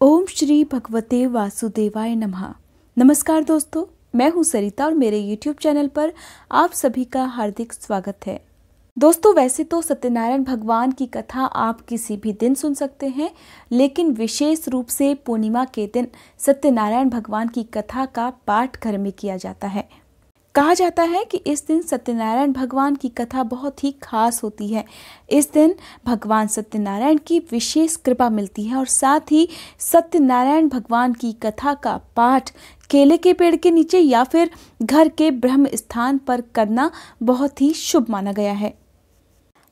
ओम श्री भगवते वासुदेवाय नमः। नमस्कार दोस्तों, मैं हूं सरिता और मेरे YouTube चैनल पर आप सभी का हार्दिक स्वागत है। दोस्तों, वैसे तो सत्यनारायण भगवान की कथा आप किसी भी दिन सुन सकते हैं, लेकिन विशेष रूप से पूर्णिमा के दिन सत्यनारायण भगवान की कथा का पाठ घर में किया जाता है। कहा जाता है कि इस दिन सत्यनारायण भगवान की कथा बहुत ही खास होती है। इस दिन भगवान सत्यनारायण की विशेष कृपा मिलती है और साथ ही सत्यनारायण भगवान की कथा का पाठ केले के पेड़ के नीचे या फिर घर के ब्रह्म स्थान पर करना बहुत ही शुभ माना गया है।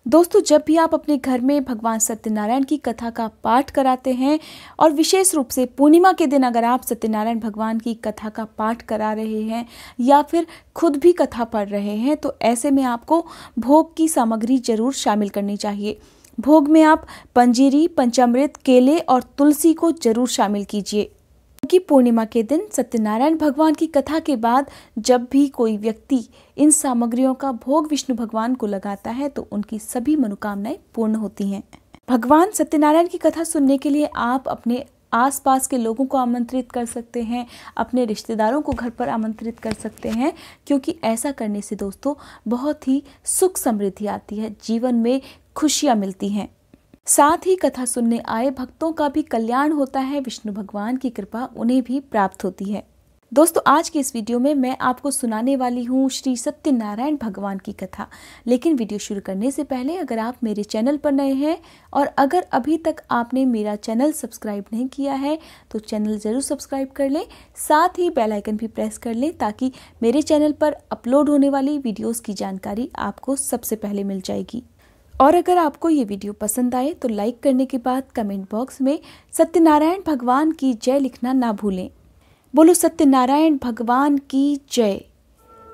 दोस्तों, जब भी आप अपने घर में भगवान सत्यनारायण की कथा का पाठ कराते हैं और विशेष रूप से पूर्णिमा के दिन अगर आप सत्यनारायण भगवान की कथा का पाठ करा रहे हैं या फिर खुद भी कथा पढ़ रहे हैं, तो ऐसे में आपको भोग की सामग्री जरूर शामिल करनी चाहिए। भोग में आप पंजीरी, पंचामृत, केले और तुलसी को जरूर शामिल कीजिए, क्योंकि पूर्णिमा के दिन सत्यनारायण भगवान की कथा के बाद जब भी कोई व्यक्ति इन सामग्रियों का भोग विष्णु भगवान को लगाता है तो उनकी सभी मनोकामनाएं पूर्ण होती हैं। भगवान सत्यनारायण की कथा सुनने के लिए आप अपने आसपास के लोगों को आमंत्रित कर सकते हैं, अपने रिश्तेदारों को घर पर आमंत्रित कर सकते हैं, क्योंकि ऐसा करने से दोस्तों बहुत ही सुख समृद्धि आती है, जीवन में खुशियां मिलती हैं। साथ ही कथा सुनने आए भक्तों का भी कल्याण होता है, विष्णु भगवान की कृपा उन्हें भी प्राप्त होती है। दोस्तों, आज के इस वीडियो में मैं आपको सुनाने वाली हूँ श्री सत्यनारायण भगवान की कथा। लेकिन वीडियो शुरू करने से पहले अगर आप मेरे चैनल पर नए हैं और अगर अभी तक आपने मेरा चैनल सब्सक्राइब नहीं किया है तो चैनल जरूर सब्सक्राइब कर लें, साथ ही बेल आइकन भी प्रेस कर लें ताकि मेरे चैनल पर अपलोड होने वाली वीडियोस की जानकारी आपको सबसे पहले मिल जाएगी। और अगर आपको ये वीडियो पसंद आए तो लाइक करने के बाद कमेंट बॉक्स में सत्यनारायण भगवान की जय लिखना ना भूलें। बोलो सत्यनारायण भगवान की जय।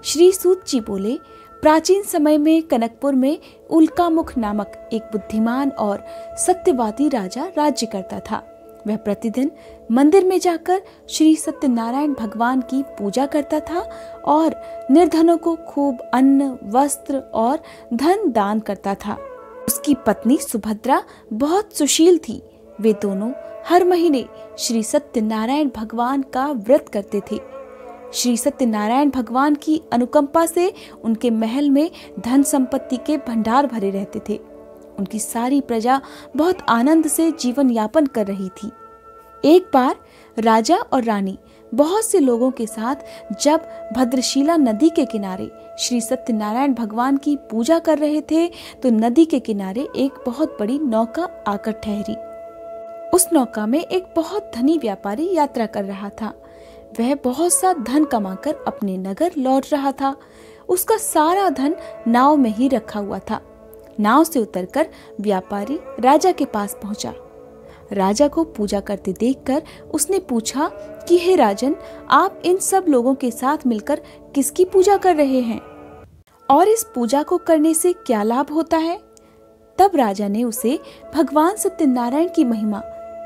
श्री सूत जी बोले, प्राचीन समय में कनकपुर में उल्कामुख नामक एक बुद्धिमान और सत्यवादी राजा राज्य करता था। वह प्रतिदिन मंदिर में जाकर श्री सत्यनारायण भगवान की पूजा करता था और निर्धनों को खूब अन्न, वस्त्र और धन दान करता था। उसकी पत्नी सुभद्रा बहुत सुशील थी। वे दोनों हर महीने श्री सत्यनारायण भगवान का व्रत करते थे। श्री सत्यनारायण भगवान की अनुकंपा से उनके महल में धन संपत्ति के भंडार भरे रहते थे। उनकी सारी प्रजा बहुत आनंद से जीवन यापन कर रही थी। एक बार राजा और रानी बहुत से लोगों के साथ जब भद्रशिला नदी के किनारे श्री सत्यनारायण भगवान की पूजा कर रहे थे तो नदी के किनारे एक बहुत बड़ी नौका आकर ठहरी। उस नौका में एक बहुत धनी व्यापारी यात्रा कर रहा था। वह बहुत सा धन कमाकर अपने नगर लौट रहा था। उसका सारा धन नाव में ही रखा हुआ था। नाव से उतरकर व्यापारी राजा के पास पहुंचा। राजा को पूजा करते देखकर उसने पूछा कि हे राजन, आप इन सब लोगों के साथ मिलकर किसकी पूजा कर रहे हैं और इस पूजा को करने से क्या लाभ होता है? तब राजा ने उसे भगवान सत्यनारायण की महिमा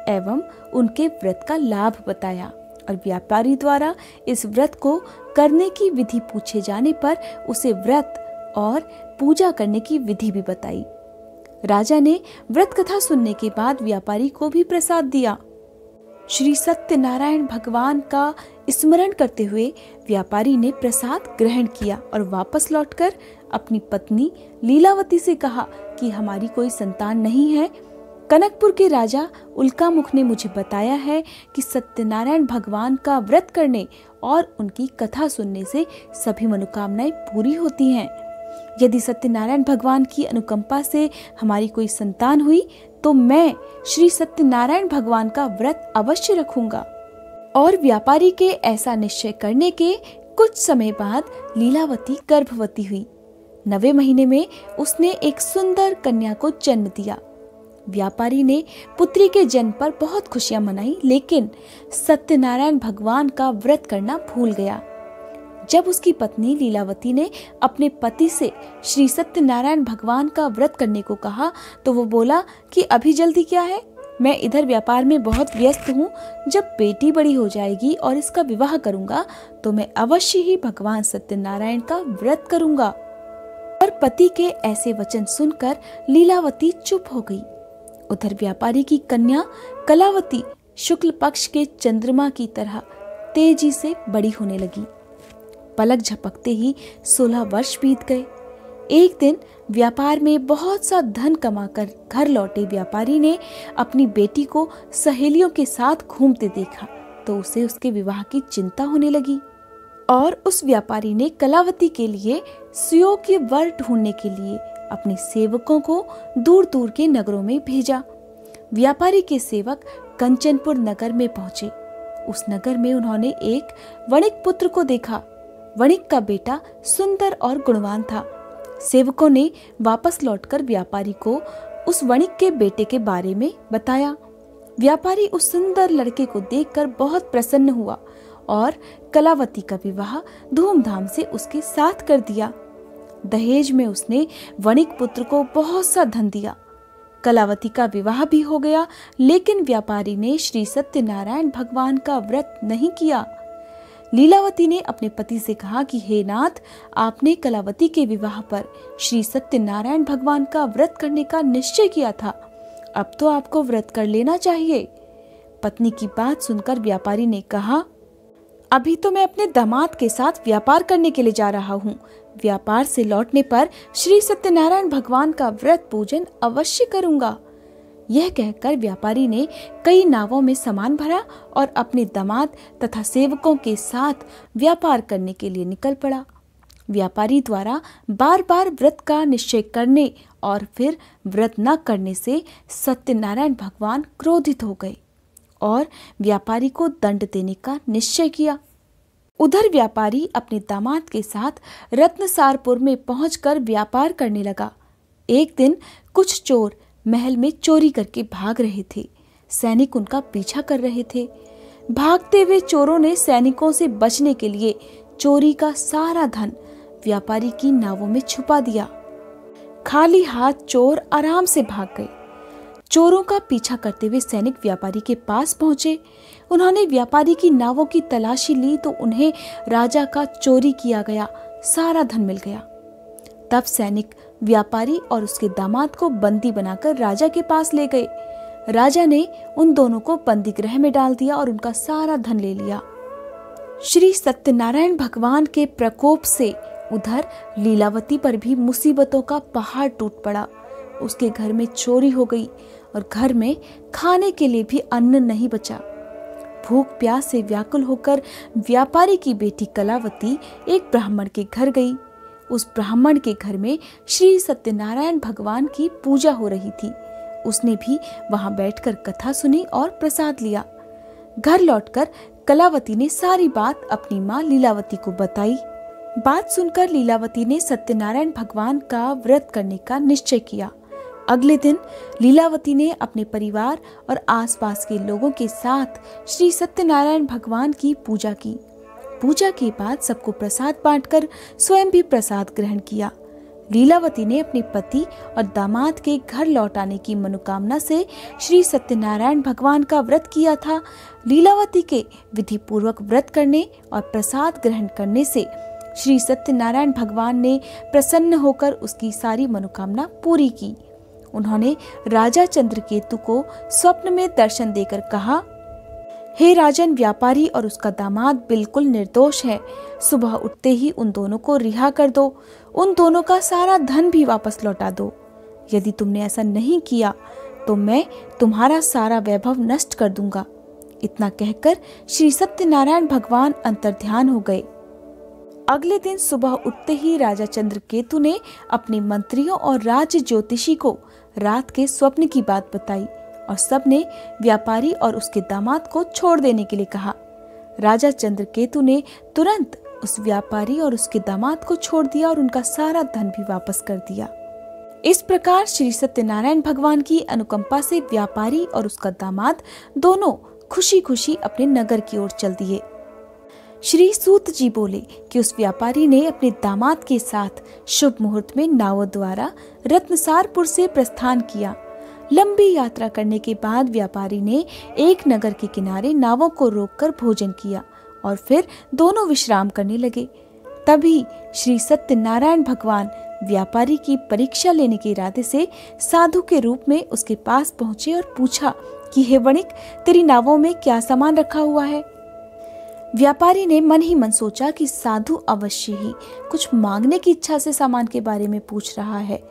एवं उनके व्रत का लाभ बताया और व्यापारी द्वारा इस व्रत को करने की विधि पूछे जाने पर उसे व्रत और पूजा करने की विधि भी बताई। राजा ने व्रत कथा सुनने के बाद व्यापारी को भी प्रसाद दिया। श्री सत्यनारायण भगवान का स्मरण करते हुए व्यापारी ने प्रसाद ग्रहण किया और वापस लौटकर अपनी पत्नी लीलावती से कहा कि हमारी कोई संतान नहीं है। कनकपुर के राजा उल्कामुख ने मुझे बताया है कि सत्यनारायण भगवान का व्रत करने और उनकी कथा सुनने से सभी मनोकामनाएं पूरी होती हैं। यदि सत्यनारायण भगवान की अनुकंपा से हमारी कोई संतान हुई तो मैं श्री सत्यनारायण भगवान का व्रत अवश्य रखूंगा। और व्यापारी के ऐसा निश्चय करने के कुछ समय बाद लीलावती गर्भवती हुई। 9वें महीने में उसने एक सुंदर कन्या को जन्म दिया। व्यापारी ने पुत्री के जन्म पर बहुत खुशियां मनाई, लेकिन सत्यनारायण भगवान का व्रत करना भूल गया। जब उसकी पत्नी लीलावती ने अपने पति से श्री सत्यनारायण भगवान का व्रत करने को कहा तो वो बोला कि अभी जल्दी क्या है, मैं इधर व्यापार में बहुत व्यस्त हूँ। जब बेटी बड़ी हो जाएगी और इसका विवाह करूंगा तो मैं अवश्य ही भगवान सत्यनारायण का व्रत करूंगा। और पति के ऐसे वचन सुनकर लीलावती चुप हो गई। उधर व्यापारी की कन्या कलावती शुक्ल पक्ष के चंद्रमा की तरह तेजी से बड़ी होने लगी। पलक झपकते ही 16 वर्ष बीत गए। एक दिन व्यापार में बहुत सा धन कमाकर घर लौटे व्यापारी ने अपनी बेटी को सहेलियों के साथ घूमते देखा तो उसे उसके विवाह की चिंता होने लगी और उस व्यापारी ने कलावती के लिए सुयोग्य वर ढूंढने के लिए अपने सेवकों को दूर दूर के नगरों में भेजा। व्यापारी के सेवक कंचनपुर नगर में पहुंचे। उस नगर में उन्होंने एक वणिक पुत्र को देखा। वणिक का बेटा सुंदर और गुणवान था। सेवकों ने वापस लौटकर व्यापारी को उस वणिक के बेटे के बारे में बताया। व्यापारी उस सुंदर लड़के को देखकर बहुत प्रसन्न हुआ और कलावती का विवाह धूमधाम से उसके साथ कर दिया। दहेज में उसने वणिक पुत्र को बहुत सा धन दिया। कलावती का विवाह भी हो गया, लेकिन व्यापारी ने श्री सत्यनारायण भगवान का व्रत नहीं किया। लीलावती ने अपने पति से कहा कि हे नाथ, आपने कलावती के विवाह पर श्री सत्यनारायण भगवान का व्रत करने का निश्चय किया था, अब तो आपको व्रत कर लेना चाहिए। पत्नी की बात सुनकर व्यापारी ने कहा, अभी तो मैं अपने दामाद के साथ व्यापार करने के लिए जा रहा हूँ। व्यापार से लौटने पर श्री सत्यनारायण भगवान का व्रत पूजन अवश्य करूंगा। यह कहकर व्यापारी ने कई नावों में सामान भरा और अपने दामाद तथा सेवकों के साथ व्यापार करने के लिए निकल पड़ा। व्यापारी द्वारा बार बार व्रत का निश्चय करने और फिर व्रत न करने से सत्यनारायण भगवान क्रोधित हो गए और व्यापारी को दंड देने का निश्चय किया। उधर व्यापारी अपने दामाद के साथ रत्नसारपुर में पहुंचकर व्यापार करने लगा। एक दिन कुछ चोर महल में चोरी करके भाग रहे थे। सैनिक उनका पीछा कर रहे थे। भागते हुए चोरों ने सैनिकों से बचने के लिए चोरी का सारा धन व्यापारी की नावों में छुपा दिया। खाली हाथ चोर आराम से भाग गए। चोरों का पीछा करते हुए सैनिक व्यापारी के पास पहुंचे। उन्होंने व्यापारी की नावों की तलाशी ली तो उन्हें राजा का चोरी किया गया सारा धन मिल गया। तब सैनिक व्यापारी और उसके दामाद को बंदी बनाकर राजा के पास ले गए। राजा ने उन दोनों को बंदी गृह में डाल दिया और उनका सारा धन ले लिया। श्री सत्यनारायण भगवान के प्रकोप से उधर लीलावती पर भी मुसीबतों का पहाड़ टूट पड़ा। उसके घर में चोरी हो गई और घर में खाने के लिए भी अन्न नहीं बचा। भूख प्यास से व्याकुल होकर व्यापारी की बेटी कलावती एक ब्राह्मण के घर गई। उस ब्राह्मण के घर में श्री सत्यनारायण भगवान की पूजा हो रही थी। उसने भी वहां बैठकर कथा सुनी और प्रसाद लिया। घर लौटकर कलावती ने सारी बात अपनी माँ लीलावती को बताई। बात सुनकर लीलावती ने सत्यनारायण भगवान का व्रत करने का निश्चय किया। अगले दिन लीलावती ने अपने परिवार और आसपास के लोगों के साथ श्री सत्यनारायण भगवान की पूजा की। पूजा के बाद सबको प्रसाद बांटकर स्वयं भी प्रसाद ग्रहण किया। लीलावती ने अपने पति और दामाद के घर लौट आने की मनोकामना से श्री सत्यनारायण भगवान का व्रत किया था। लीलावती के विधि पूर्वक व्रत करने और प्रसाद ग्रहण करने से श्री सत्यनारायण भगवान ने प्रसन्न होकर उसकी सारी मनोकामना पूरी की। उन्होंने राजा चंद्रकेतु को स्वप्न में दर्शन देकर कहा, हे राजन, व्यापारी और उसका दामाद बिल्कुल निर्दोष है। सुबह उठते ही उन दोनों को रिहा कर दो। उन दोनों का सारा धन भी वापस लौटा दो। यदि तुमने ऐसा नहीं किया तो मैं तुम्हारा सारा वैभव नष्ट कर दूंगा। इतना कहकर श्री सत्यनारायण भगवान अंतर्ध्यान हो गए। अगले दिन सुबह उठते ही राजा चंद्रकेतु ने अपने मंत्रियों और राज्य ज्योतिषी को रात के स्वप्न की बात बताई और सबने व्यापारी और उसके दामाद को छोड़ देने के लिए कहा। राजा चंद्रकेतु ने तुरंत उस व्यापारी और उसके दामाद को छोड़ दिया और उनका सारा धन भी वापस कर दिया। इस प्रकार श्री सत्यनारायण भगवान की अनुकंपा से व्यापारी और उसका दामाद दोनों खुशी खुशी अपने नगर की ओर चल दिए। श्री सूत जी बोले कि उस व्यापारी ने अपने दामाद के साथ शुभ मुहूर्त में नावों द्वारा रत्नसारपुर से प्रस्थान किया। लंबी यात्रा करने के बाद व्यापारी ने एक नगर के किनारे नावों को रोककर भोजन किया और फिर दोनों विश्राम करने लगे। तभी श्री सत्यनारायण भगवान व्यापारी की परीक्षा लेने के इरादे से साधु के रूप में उसके पास पहुंचे और पूछा कि हे वणिक, तेरी नावों में क्या सामान रखा हुआ है। व्यापारी ने मन ही मन सोचा कि साधु अवश्य ही कुछ मांगने की इच्छा से सामान के बारे में पूछ रहा है।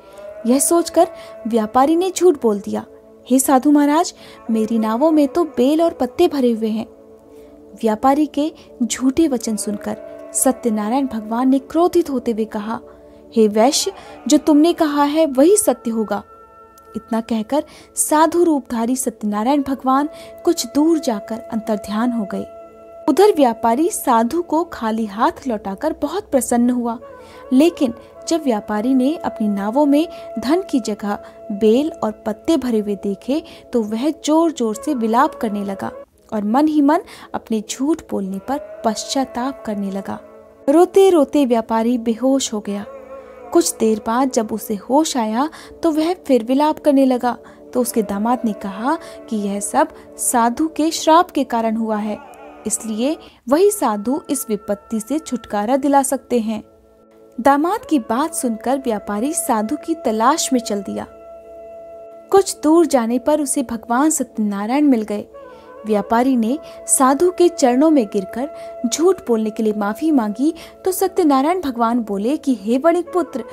यह सोचकर व्यापारी ने झूठ बोल दिया, हे साधु महाराज, मेरी नावों में तो बेल और पत्ते भरे हुए हैं। व्यापारी के झूठे वचन सुनकर सत्यनारायण भगवान ने क्रोधित होते हुए कहा, हे वैश्य, जो तुमने कहा है वही सत्य होगा। इतना कहकर साधु रूपधारी सत्यनारायण भगवान कुछ दूर जाकर अंतर्ध्यान हो गए। उधर व्यापारी साधु को खाली हाथ लौटाकर बहुत प्रसन्न हुआ, लेकिन जब व्यापारी ने अपनी नावों में धन की जगह बेल और पत्ते भरे हुए देखे तो वह जोर जोर से विलाप करने लगा और मन ही मन अपने झूठ बोलने पर पश्चाताप करने लगा। रोते रोते व्यापारी बेहोश हो गया। कुछ देर बाद जब उसे होश आया तो वह फिर विलाप करने लगा। तो उसके दामाद ने कहा कि यह सब साधु के श्राप के कारण हुआ है, इसलिए वही साधु इस विपत्ति से छुटकारा दिला सकते हैं। दामाद की बात सुनकर व्यापारी साधु की तलाश में चल दिया। कुछ दूर जाने पर उसे भगवान सत्यनारायण मिल गए। व्यापारी ने साधु के चरणों में गिरकर झूठ बोलने के लिए माफी मांगी तो सत्यनारायण भगवान बोले कि हे वणिक पुत्र,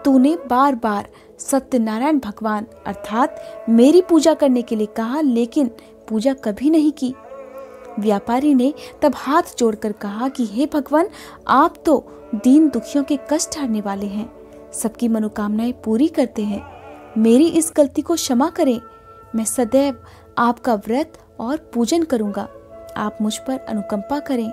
तूने बार बार सत्यनारायण भगवान अर्थात मेरी पूजा करने के लिए कहा, लेकिन पूजा कभी नहीं की। व्यापारी ने तब हाथ जोड़कर कहा कि हे भगवान, आप तो दीन दुखियों के कष्ट हरने वाले हैं, सबकी मनोकामनाएं पूरी करते हैं। मेरी इस गलती को क्षमा करें। मैं सदैव आपका व्रत और पूजन करूंगा। आप मुझ पर अनुकंपा करें।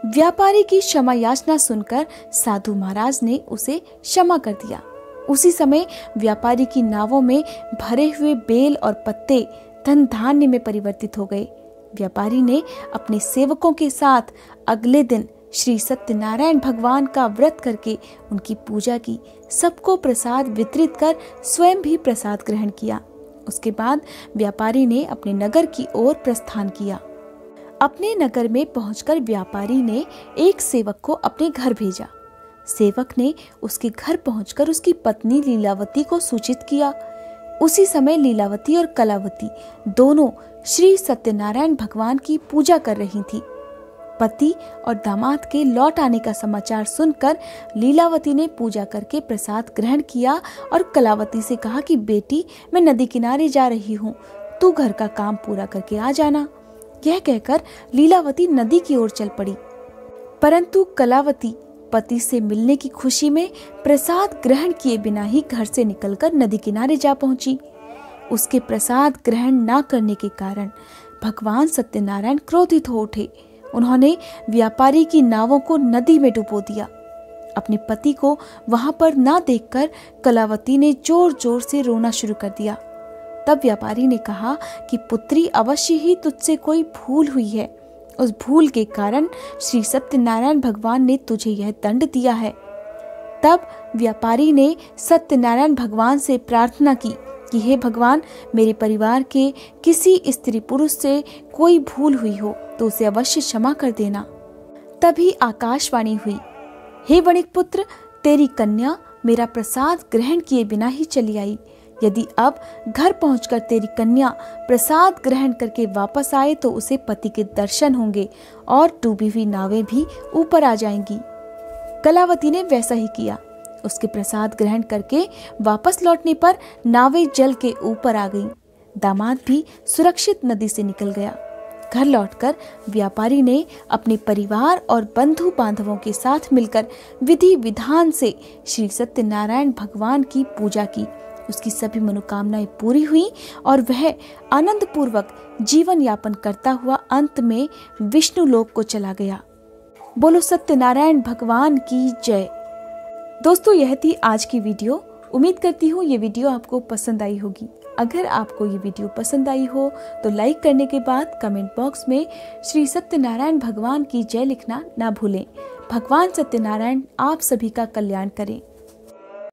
व्यापारी की क्षमा याचना सुनकर साधु महाराज ने उसे क्षमा कर दिया। उसी समय व्यापारी की नावों में भरे हुए बेल और पत्ते धन धान्य में परिवर्तित हो गए। व्यापारी ने अपने सेवकों के साथ अगले दिन श्री सत्यनारायण भगवान का व्रत करके उनकी पूजा की, सबको प्रसाद वितरित कर स्वयं भी प्रसाद ग्रहण किया। उसके बाद व्यापारी ने अपने नगर की ओर प्रस्थान किया। अपने नगर में पहुंचकर व्यापारी ने एक सेवक को अपने घर भेजा। सेवक ने उसके घर पहुंचकर उसकी पत्नी लीलावती को सूचित किया। उसी समय लीलावती और कलावती दोनों श्री सत्यनारायण भगवान की पूजा कर रही थी। पति और दामाद के लौट आने का समाचार सुनकर लीलावती ने पूजा करके प्रसाद ग्रहण किया और कलावती से कहा कि बेटी, मैं नदी किनारे जा रही हूँ, तू घर का काम पूरा करके आ जाना। यह कहकर लीलावती नदी की ओर चल पड़ी, परंतु कलावती पति से मिलने की खुशी में प्रसाद ग्रहण किए बिना ही घर से निकलकर नदी किनारे जा पहुंची। उसके प्रसाद ग्रहण न करने के कारण भगवान सत्यनारायण क्रोधित हो उठे। उन्होंने व्यापारी की नावों को नदी में डुबो दिया। अपने पति को वहां पर न देखकर कलावती ने जोर जोर से रोना शुरू कर दिया। तब व्यापारी ने कहा कि पुत्री, अवश्य ही तुझसे कोई भूल हुई है। उस भूल के कारण श्री सत्यनारायण भगवान ने तुझे यह दंड दिया है। तब व्यापारी ने सत्यनारायण भगवान से प्रार्थना की कि हे भगवान, मेरे परिवार के किसी स्त्री पुरुष से कोई भूल हुई हो तो उसे अवश्य क्षमा कर देना। तभी आकाशवाणी हुई, हे वणिक पुत्र, तेरी कन्या मेरा प्रसाद ग्रहण किए बिना ही चली आई। यदि अब घर पहुंचकर तेरी कन्या प्रसाद ग्रहण करके वापस आए तो उसे पति के दर्शन होंगे और डूबी हुई नावें भी ऊपर आ जाएंगी। कलावती ने वैसा ही किया। उसके प्रसाद ग्रहण करके वापस लौटने पर नावें जल के ऊपर आ गईं। दामाद भी सुरक्षित नदी से निकल गया। घर लौटकर व्यापारी ने अपने परिवार और बंधु बांधवों के साथ मिलकर विधि विधान से श्री सत्यनारायण भगवान की पूजा की। उसकी सभी मनोकामनाएं पूरी हुई और वह आनंद पूर्वक जीवन यापन करता हुआ अंत में विष्णु लोक को चला गया। बोलो सत्यनारायण भगवान की जय। दोस्तों, यह थी आज की वीडियो। उम्मीद करती हूँ ये वीडियो आपको पसंद आई होगी। अगर आपको ये वीडियो पसंद आई हो तो लाइक करने के बाद कमेंट बॉक्स में श्री सत्यनारायण भगवान की जय लिखना ना भूलें। भगवान सत्यनारायण आप सभी का कल्याण करें।